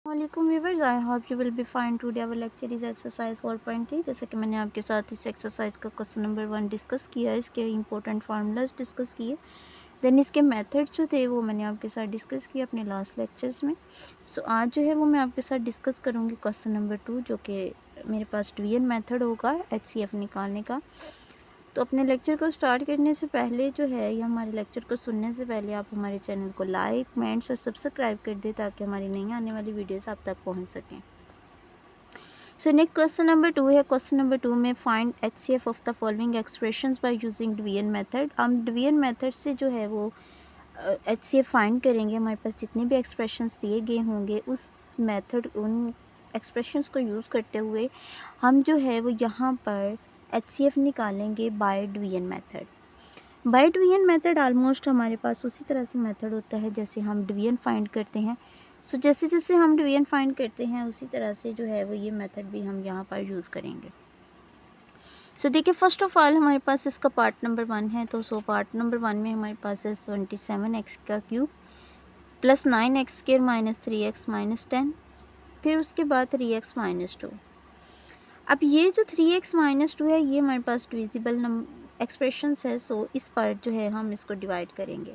वालेकुम viewers, I hope you will be fine. Today our lecture is exercise 4.3। जैसे कि मैंने आपके साथ इस एक्सरसाइज का क्वेश्चन नंबर 1 डिस्कस किया है, इसके इंपॉर्टेंट फार्मूलाज डिस्कस किए, देन इसके मेथड जो थे वो मैंने आपके साथ डिस्कस किए अपने लास्ट लेक्चर्स में। सो आज जो है वो मैं आपके साथ डिस्कस करूँगी क्वेश्चन नंबर 2, जो कि मेरे पास डिवीजन मेथड होगा HCF निकालने का। तो अपने लेक्चर को स्टार्ट करने से पहले जो है या हमारे लेक्चर को सुनने से पहले आप हमारे चैनल को लाइक, कमेंट्स और सब्सक्राइब कर दें ताकि हमारी नई आने वाली वीडियोस आप तक पहुंच सकें। सो नेक्स्ट क्वेश्चन नंबर 2 है। क्वेश्चन नंबर 2 में find HCF of the following expressions by using division method. हम डिवीजन मेथड से जो है वो HCF फाइंड करेंगे। हमारे पास जितने भी एक्सप्रेशंस दिए गए होंगे उस मेथड उन एक्सप्रेशंस को यूज़ करते हुए हम जो है वो यहाँ पर HCF निकालेंगे by division method. By division method almost हमारे पास उसी तरह से मेथड होता है जैसे हम डिवीजन फाइंड करते हैं। सो जैसे जैसे हम डिवीजन फाइंड करते हैं उसी तरह से जो है वो ये मेथड भी हम यहाँ पर यूज़ करेंगे। सो देखिए, फर्स्ट ऑफ ऑल हमारे पास इसका पार्ट नंबर 1 है। तो पार्ट नंबर 1 में हमारे पास है 27x का cube plus 9x square minus 3x minus 10, फिर उसके बाद 3x माइनस 2। अब ये जो 3x माइनस 2 है ये हमारे पास डिविजिबल एक्सप्रेशंस है। सो इस पर जो है हम इसको डिवाइड करेंगे।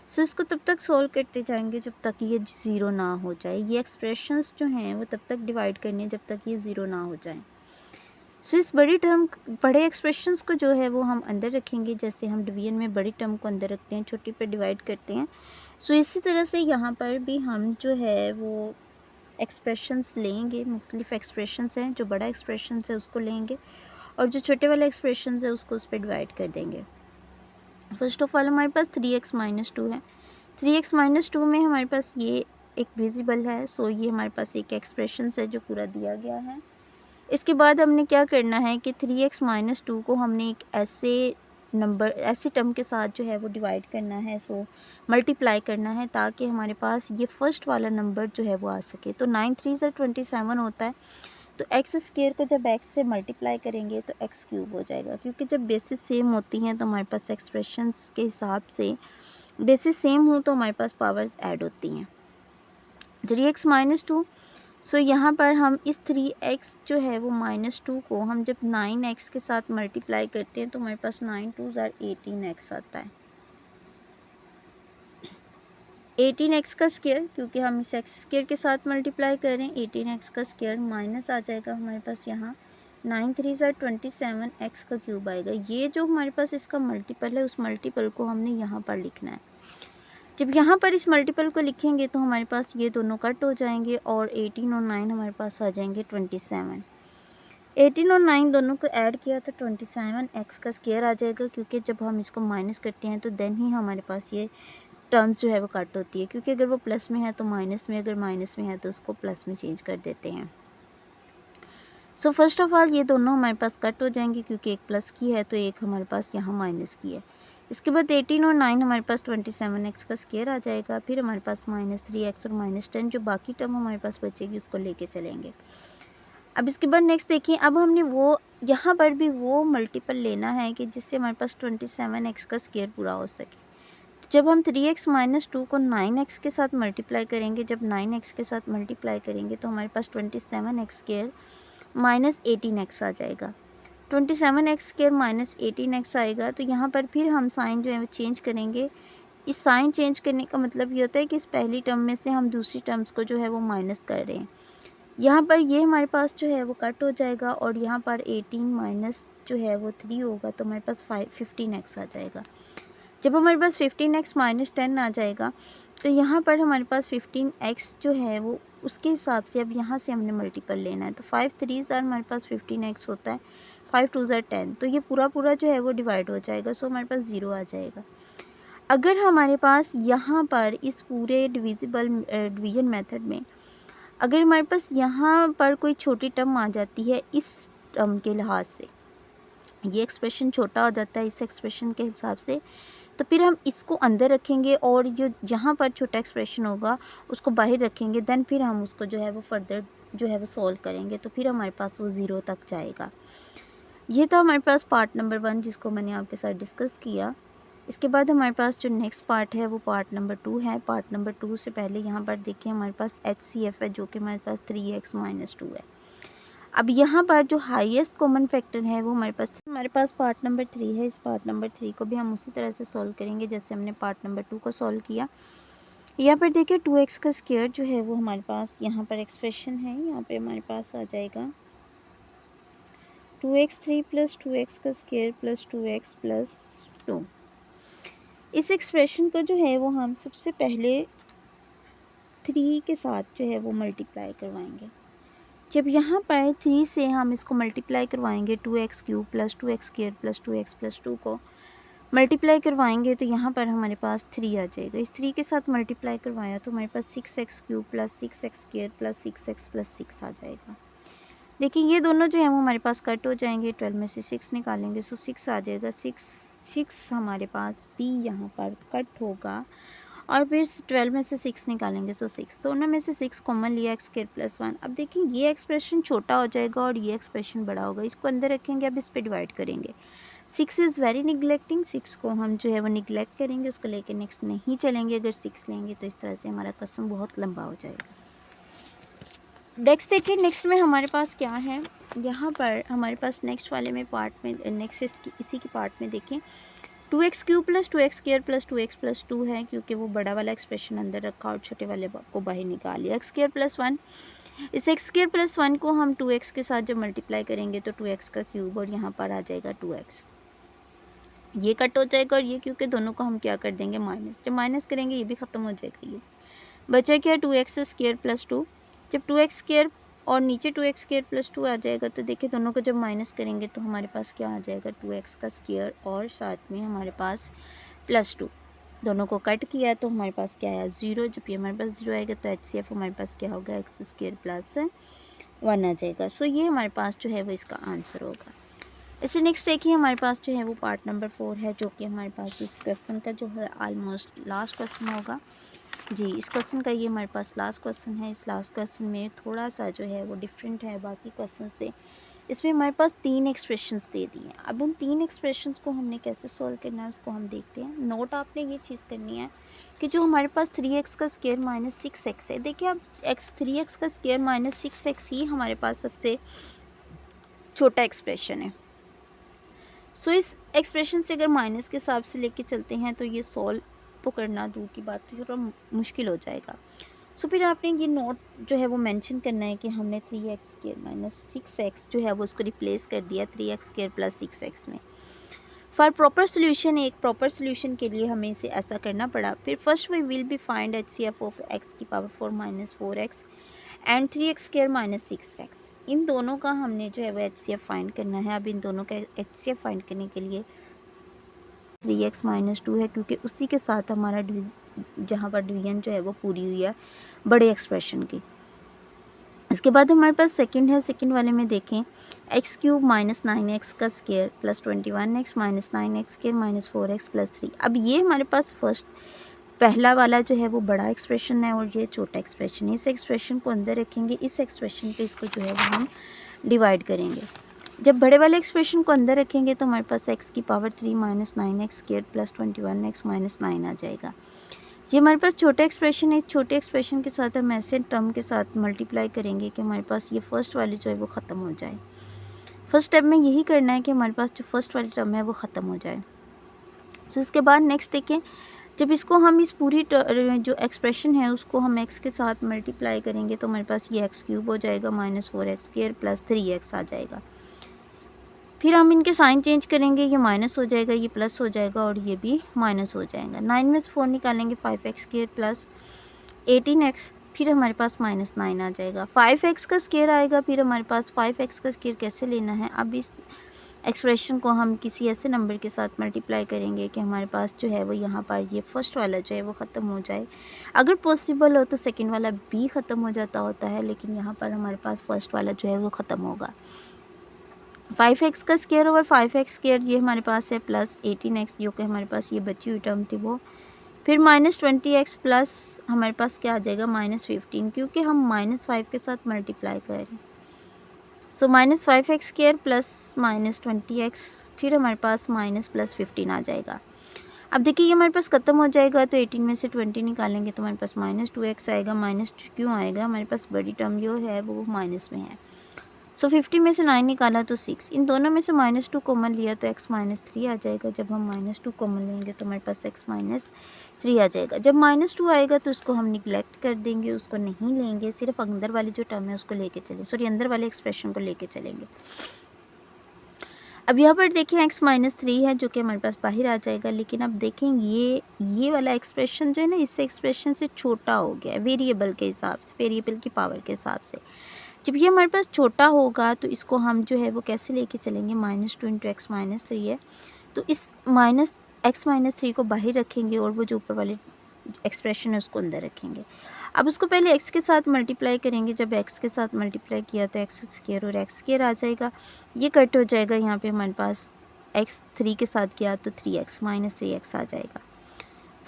सो इसको तब तक सोल्व करते जाएंगे जब तक ये ज़ीरो ना हो जाए। ये एक्सप्रेशंस जो हैं वो तब तक डिवाइड करनी है जब तक ये ज़ीरो ना हो जाए। सो इस बड़े एक्सप्रेशंस को जो है वो हम अंदर रखेंगे, जैसे हम डिवीजन में बड़ी टर्म को अंदर रखते हैं, छोटी पे डिवाइड करते हैं। सो इसी तरह से यहाँ पर भी हम जो है वो एक्सप्रेशंस लेंगे। मुख्तलिफ एक्सप्रेशंस हैं, जो बड़ा एक्सप्रेशंस है उसको लेंगे और जो छोटे वाले एक्सप्रेशंस है उसको उस पर डिवाइड कर देंगे। फर्स्ट ऑफ ऑल हमारे पास 3x माइनस 2 है। 3x माइनस 2 में हमारे पास ये एक डिविजिबल है। सो ये हमारे पास एक एक्सप्रेशंस है जो पूरा दिया गया है। इसके बाद हमने क्या करना है कि 3x माइनस 2 को हमने एक ऐसे टर्म के साथ जो है वो डिवाइड करना है। सो मल्टीप्लाई करना है ताकि हमारे पास ये फर्स्ट वाला नंबर जो है वो आ सके। तो 9 3 27 होता है। तो एक्स स्क्वायर को जब एक्स से मल्टीप्लाई करेंगे तो एक्स क्यूब हो जाएगा, क्योंकि जब बेसिस सेम होती हैं तो हमारे पास एक्सप्रेशंस के हिसाब से बेसिस सेम हो तो हमारे पास पावर्स ऐड होती हैं। 3x minus 2। सो यहाँ पर हम इस 3x जो है वो माइनस 2 को हम जब 9x के साथ मल्टीप्लाई करते हैं तो हमारे पास 9 2 18x आता है। 18x का स्क्वायर, क्योंकि हम इस एक्स स्क्वायर के साथ मल्टीप्लाई कर रहे हैं, 18x का स्क्वायर माइनस आ जाएगा हमारे पास यहाँ 9 3 27 x का क्यूब आएगा। ये जो हमारे पास इसका मल्टीपल है उस मल्टीपल को हमने यहाँ पर लिखना है। जब यहाँ पर इस मल्टीपल को लिखेंगे तो हमारे पास ये दोनों कट हो जाएंगे और 18 और 9 हमारे पास आ जाएंगे 27। 18 और 9 दोनों को ऐड किया तो 27x का स्क्वायर आ जाएगा, क्योंकि जब हम इसको माइनस करते हैं तो देन ही हमारे पास ये टर्म्स जो है वो कट होती है, क्योंकि अगर वो प्लस में है तो माइनस में, अगर माइनस में है तो उसको प्लस में चेंज कर देते हैं। सो फर्स्ट ऑफ ऑल ये दोनों हमारे पास कट हो जाएंगे, क्योंकि एक प्लस की है तो एक हमारे पास यहाँ माइनस की है। इसके बाद 18 और 9 हमारे पास 27x का स्क्वायर आ जाएगा। फिर हमारे पास माइनस 3x और माइनस 10 जो बाकी टर्म हमारे पास बचेगी उसको लेके चलेंगे। अब इसके बाद नेक्स्ट देखिए, अब हमने वो यहाँ पर भी वो मल्टीपल लेना है कि जिससे हमारे पास 27x का स्क्वायर पूरा हो सके। तो जब हम 3x माइनस 2 को 9x के साथ मल्टीप्लाई करेंगे, जब 9x के साथ मल्टीप्लाई करेंगे तो हमारे पास 27x स्क्वायर माइनस 18x आ जाएगा। 27x स्क्वायर माइनस 18x आएगा। तो यहाँ पर फिर हम साइन जो है वो चेंज करेंगे। इस साइन चेंज करने का मतलब ये होता है कि इस पहली टर्म में से हम दूसरी टर्म्स को जो है वो माइनस कर रहे हैं। यहाँ पर ये हमारे पास जो है वो कट हो जाएगा और यहाँ पर 18 माइनस जो है वो 3 होगा तो हमारे पास 15x आ जाएगा। जब हमारे पास 15x माइनस 10 आ जाएगा तो यहाँ पर हमारे पास 15x जो है वो उसके हिसाब से अब यहाँ से हमने मल्टीपल लेना है। तो 5 3 हमारे पास 15x होता है, 5 2 10, तो ये पूरा जो है वो डिवाइड हो जाएगा। सो हमारे पास 0 आ जाएगा। अगर हमारे पास यहाँ पर इस पूरे डिवीजन मेथड में अगर हमारे पास यहाँ पर कोई छोटी टर्म आ जाती है इस टर्म के लिहाज से, ये एक्सप्रेशन छोटा हो जाता है इस एक्सप्रेशन के हिसाब से, तो फिर हम इसको अंदर रखेंगे और जो जहाँ पर छोटा एक्सप्रेशन होगा उसको बाहर रखेंगे। देन फिर हम उसको जो है वो फर्दर जो है वो सॉल्व करेंगे, तो फिर हमारे पास वो 0 तक जाएगा। ये था हमारे पास पार्ट नंबर 1 जिसको मैंने आपके साथ डिस्कस किया। इसके बाद हमारे पास जो नेक्स्ट पार्ट है वो पार्ट नंबर 2 है। पार्ट नंबर 2 से पहले यहाँ पर देखिए हमारे पास HCF है जो कि हमारे पास 3x-2 है। अब यहाँ पर जो हाईएस्ट कॉमन फैक्टर है वो हमारे पास पार्ट नंबर 3 है। इस पार्ट नंबर 3 को भी हम उसी तरह से सॉल्व करेंगे जैसे हमने पार्ट नंबर 2 को सॉल्व किया। यहाँ पर देखिए 2x का स्क्वायर जो है वो हमारे पास यहाँ पर एक्सप्रेशन है, यहाँ पे हमारे पास आ जाएगा 2x3 + 2x का स्क्वायर + 2x + 2। इस एक्सप्रेशन को जो है वो हम सबसे पहले 3 के साथ जो है वो मल्टीप्लाई करवाएंगे। जब यहाँ पर 3 से हम इसको मल्टीप्लाई करवाएंगे 2x³ + 2x² + 2x + 2 को मल्टीप्लाई करवाएंगे तो यहाँ पर हमारे पास 3 आ जाएगा। इस 3 के साथ मल्टीप्लाई करवाया तो हमारे पास 6x³ + 6x² + 6x + 6 आ जाएगा। देखिए ये दोनों जो है वो हमारे पास कट हो जाएंगे, 12 में से 6 निकालेंगे सो 6 आ जाएगा। 6 हमारे पास भी यहाँ पर कट होगा और फिर 12 में से 6 निकालेंगे सो 6, दोनों में से 6 कॉमन लिया x² + 1। अब देखिए ये एक्सप्रेशन छोटा हो जाएगा और ये एक्सप्रेशन बड़ा होगा, इसको अंदर रखेंगे, अब इस पर डिवाइड करेंगे। 6 इज़ वेरी निगलेक्टिंग, 6 को हम जो है वो निगलेक्ट करेंगे, उसको लेके नेक्स्ट नहीं चलेंगे। अगर 6 लेंगे तो इस तरह से हमारा क्वेश्चन बहुत लंबा हो जाएगा। नेक्स्ट देखिए, नेक्स्ट में हमारे पास क्या है, यहाँ पर हमारे पास नेक्स्ट वाले में पार्ट में नेक्स्ट इसी की पार्ट में देखें 2x³ + 2x² + 2x + 2 है क्योंकि वो बड़ा वाला एक्सप्रेशन अंदर रखा और छोटे वाले को बाहर निकाल लिया। x² + 1, इस x² + 1 को हम 2x के साथ जब मल्टीप्लाई करेंगे तो 2x का क्यूब और यहाँ पर आ जाएगा 2x। ये कट हो जाएगा और ये क्योंकि दोनों को हम क्या कर देंगे माइनस, जब माइनस करेंगे ये भी ख़त्म हो जाएगा। ये बचा क्या 2x² + 2, जब 2x² और नीचे 2x² + 2 आ जाएगा तो देखिए दोनों को जब माइनस करेंगे तो हमारे पास क्या आ जाएगा 2x का स्क्वायर और साथ में हमारे पास +2। दोनों को कट किया तो हमारे पास क्या आया 0। जब ये हमारे पास 0 आएगा तो HCF हमारे पास क्या होगा x² + 1 आ जाएगा। सो ये हमारे पास जो है वो इसका आंसर होगा। इससे नेक्स्ट देखिए हमारे पास जो है वो पार्ट नंबर 4 है जो कि हमारे पास इस क्वेश्चन का जो है ऑलमोस्ट लास्ट क्वेश्चन होगा। जी, इस क्वेश्चन का ये हमारे पास लास्ट क्वेश्चन है। इस लास्ट क्वेश्चन में थोड़ा सा जो है वो डिफरेंट है बाकी क्वेश्चन से। इसमें हमारे पास 3 एक्सप्रेशंस दे दिए हैं। अब उन 3 एक्सप्रेशंस को हमने कैसे सॉल्व करना है उसको हम देखते हैं। नोट आपने ये चीज़ करनी है कि जो हमारे पास 3x का स्क्वायर - 6x है, देखिए अब 3x का स्क्वायर - 6x ही हमारे पास सबसे छोटा एक्सप्रेशन है। सो इस एक्सप्रेशन से अगर माइनस के हिसाब से लेके चलते हैं तो ये सॉल्व तो करना दूर की बात, तो थोड़ा मुश्किल हो जाएगा। सो फिर आपने ये नोट जो है वो मेंशन करना है कि हमने 3x² - 6x जो है वो उसको रिप्लेस कर दिया 3x² + 6x में। फॉर प्रॉपर सोल्यूशन, एक प्रॉपर सोल्यूशन के लिए हमें इसे ऐसा करना पड़ा। फिर first we will be find HCF of x⁴ - 4x and 3x² - 6x। इन दोनों का हमने जो है वो HCF फाइंड करना है। अब इन दोनों का HCF फाइंड करने के लिए 3x - 2 है क्योंकि उसी के साथ हमारा जहाँ पर डिवीजन जो है वो पूरी हुई है बड़े एक्सप्रेशन की। इसके बाद हमारे पास सेकंड है। सेकंड वाले में देखें x³ - 9x का स्क्वायर + 21x - 9x² - 4x + 3। अब ये हमारे पास पहला वाला जो है वो बड़ा एक्सप्रेशन है और ये छोटा एक्सप्रेशन है। इस एक्सप्रेशन को अंदर रखेंगे, इस एक्सप्रेशन पे इसको जो है वो हम डिवाइड करेंगे। जब बड़े वाले एक्सप्रेशन को अंदर रखेंगे तो हमारे पास x³ - 9x² + 21x - 9 आ जाएगा। ये हमारे पास छोटा एक्सप्रेशन है। इस छोटे एक्सप्रेशन के साथ हम ऐसे टर्म के साथ मल्टीप्लाई करेंगे कि हमारे पास ये फर्स्ट वाली जो है वो ख़त्म हो जाए। फर्स्ट स्टेप में यही करना है कि हमारे पास जो फर्स्ट वाली टर्म है वो ख़त्म हो जाए। सो इसके बाद नेक्स्ट देखें, जब इसको हम इस पूरी जो एक्सप्रेशन है उसको हम x के साथ मल्टीप्लाई करेंगे तो हमारे पास ये x³ हो जाएगा - 4x² + 3x आ जाएगा। फिर हम इनके साइन चेंज करेंगे, ये माइनस हो जाएगा, ये प्लस हो जाएगा और ये भी माइनस हो जाएगा। 9 में से 4 निकालेंगे 5x² + 18x, फिर हमारे पास -9 आ जाएगा। 5x का स्क्वायर आएगा, फिर हमारे पास 5x का स्क्वायर कैसे लेना है। अब इस एक्सप्रेशन को हम किसी ऐसे नंबर के साथ मल्टीप्लाई करेंगे कि हमारे पास जो है वो यहाँ पर ये फर्स्ट वाला जो है वो ख़त्म हो जाए। अगर पॉसिबल हो तो सेकंड वाला भी ख़त्म हो जाता होता है, लेकिन यहाँ पर हमारे पास फर्स्ट वाला जो है वो ख़त्म होगा। 5x का स्क्वायर ओवर 5x² ये हमारे पास है + 18x जो कि हमारे पास ये बची हुई टर्म थी वो। फिर -20x प्लस हमारे पास क्या आ जाएगा -15 क्योंकि हम -5 के साथ मल्टीप्लाई कर रहे हैं। सो -5x² + -20x फिर हमारे पास माइनस +15 आ जाएगा। अब देखिए ये हमारे पास ख़त्म हो जाएगा, तो 18 में से 20 निकालेंगे तो हमारे पास -2x आएगा। माइनस क्यों आएगा, हमारे पास बड़ी टर्म जो है वो माइनस में है। सो 50 में से 9 निकाला तो 6, इन दोनों में से -2 कॉमन लिया तो x -3 आ जाएगा। जब हम -2 कॉमन लेंगे तो हमारे पास x -3 आ जाएगा। जब -2 आएगा तो उसको हम निगलेक्ट कर देंगे, उसको नहीं लेंगे, सिर्फ अंदर वाली जो टर्म है उसको लेके चलें, सॉरी अंदर वाले एक्सप्रेशन को लेके चलेंगे। अब यहाँ पर देखें x -3 है जो कि हमारे पास बाहर आ जाएगा, लेकिन अब देखें ये वाला एक्सप्रेशन जो है ना, इससे एक्सप्रेशन से छोटा हो गया है वेरिएबल के हिसाब से, वेरिएबल की पावर के हिसाब से। जब ये हमारे पास छोटा होगा तो इसको हम जो है वो कैसे लेके चलेंगे, -2 इंटू x -3 है, तो इस x -3 को बाहर रखेंगे और वो जो ऊपर वाले एक्सप्रेशन है उसको अंदर रखेंगे। अब उसको पहले x के साथ मल्टीप्लाई करेंगे, जब x के साथ मल्टीप्लाई किया तो x स्क्वायर और x स्क्वायर आ जाएगा, ये कट हो जाएगा। यहाँ पे हमारे पास x 3 के साथ किया तो 3x -3x आ जाएगा।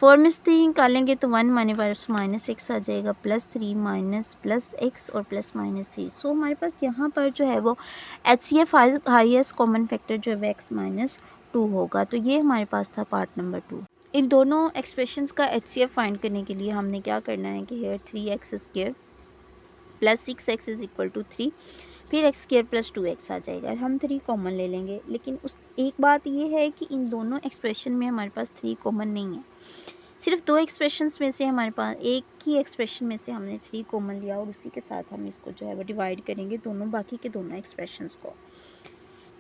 4 में से 3 निकालेंगे तो 1 माने पास -x आ जाएगा, +3 माइनस प्लस x और प्लस -3। सो हमारे पास यहाँ पर जो है वो HCF हाईएस्ट कॉमन फैक्टर जो है x -2 होगा। तो ये हमारे पास था पार्ट नंबर 2। इन दोनों एक्सप्रेशंस का HCF फाइंड करने के लिए हमने क्या करना है कि here 3x square plus 6x is equal to 3, फिर x स्क्वायर प्लस 2x आ जाएगा। हम 3 कॉमन ले लेंगे, लेकिन उस एक बात ये है कि इन दोनों एक्सप्रेशन में हमारे पास 3 कॉमन नहीं है। सिर्फ 2 एक्सप्रेशंस में से हमारे पास एक ही एक्सप्रेशन में से हमने 3 कॉमन लिया और उसी के साथ हम इसको जो है वो डिवाइड करेंगे दोनों बाकी के दोनों एक्सप्रेशंस को।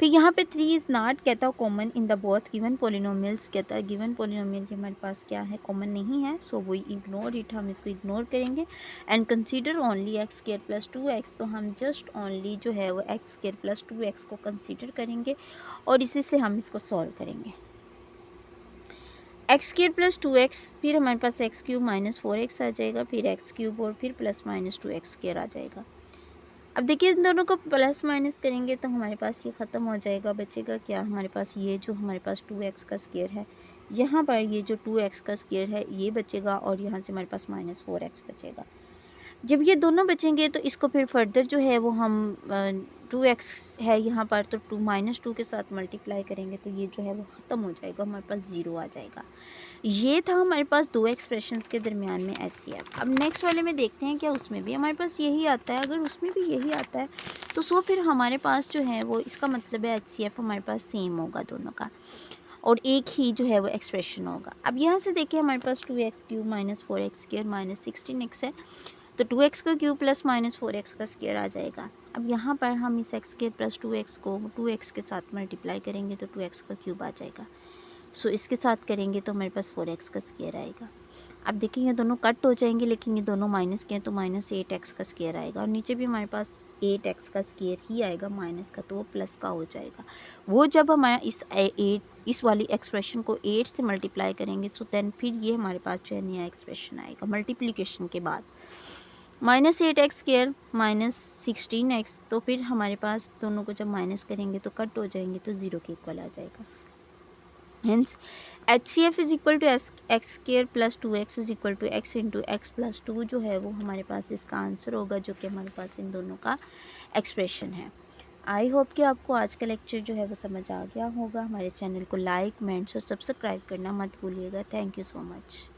फिर यहाँ पे 3 इज़ नॉट कहता common in the both given polynomials, कहता है गिवन पोलिनोमियल के हमारे पास क्या है, कॉमन नहीं है। सो वी इग्नोर इट, हम इसको इग्नोर करेंगे and consider only x square plus 2x। तो हम जस्ट ओनली जो है वो x स्क्वायर प्लस 2x को कंसीडर करेंगे और इसी से हम इसको सॉल्व करेंगे। x स्क्वायर प्लस 2x, फिर हमारे पास x क्यूब माइनस 4x आ जाएगा, फिर x क्यूब और फिर प्लस माइनस 2x स्क्वायर आ जाएगा। अब देखिए इन दोनों को प्लस माइनस करेंगे तो हमारे पास ये ख़त्म हो जाएगा, बचेगा क्या हमारे पास, ये जो हमारे पास 2x का स्क्वायर है, यहाँ पर ये जो 2x का स्क्वायर है ये बचेगा और यहाँ से हमारे पास -4x बचेगा। जब ये दोनों बचेंगे तो इसको फिर फर्दर जो है वो हम 2x है यहाँ पर तो -2 के साथ मल्टीप्लाई करेंगे तो ये जो है वो ख़त्म हो जाएगा, हमारे पास 0 आ जाएगा। ये था हमारे पास 2 एक्सप्रेशंस के दरमियान में HCF। अब नेक्स्ट वाले में देखते हैं क्या उसमें भी हमारे पास यही आता है। अगर उसमें भी यही आता है तो सो फिर हमारे पास जो है वो इसका मतलब है HCF हमारे पास सेम होगा दोनों का और एक ही जो है वो एक्सप्रेशन होगा। अब यहाँ से देखिए हमारे पास 2x cube minus 4x square minus 16x है, तो 2x का क्यूब प्लस -4x का स्क्वायर आ जाएगा। अब यहाँ पर हम इस x स्क्वायर प्लस 2x को 2x के साथ मल्टीप्लाई करेंगे तो 2x का क्यूब आ जाएगा। सो इसके साथ करेंगे तो हमारे पास 4x का स्क्वायर आएगा। अब देखिए ये दोनों कट हो जाएंगे, लेकिन ये दोनों माइनस के हैं तो -8x का स्क्वायर आएगा और नीचे भी हमारे पास 8x का स्क्वायर ही आएगा माइनस का, तो वो प्लस का हो जाएगा। वो जब हमारा इस वाली एक्सप्रेशन को 8 से मल्टीप्लाई करेंगे तो देन फिर ये हमारे पास जो है नया एक्सप्रेशन आएगा मल्टीप्लिकेशन के बाद। -8x स्क्वायर -16x, तो फिर हमारे पास दोनों को जब माइनस करेंगे तो कट हो जाएंगे तो 0 के इक्वल आ जाएगा। Hence, HCF is equal to X square plus 2x is equal to x into X plus 2 जो है वो हमारे पास इसका आंसर होगा, जो कि हमारे पास इन दोनों का एक्सप्रेशन है। आई होप कि आपको आज का लेक्चर जो है वो समझ आ गया होगा। हमारे चैनल को लाइक, कमेंट्स और सब्सक्राइब करना मत भूलिएगा। Thank you so much.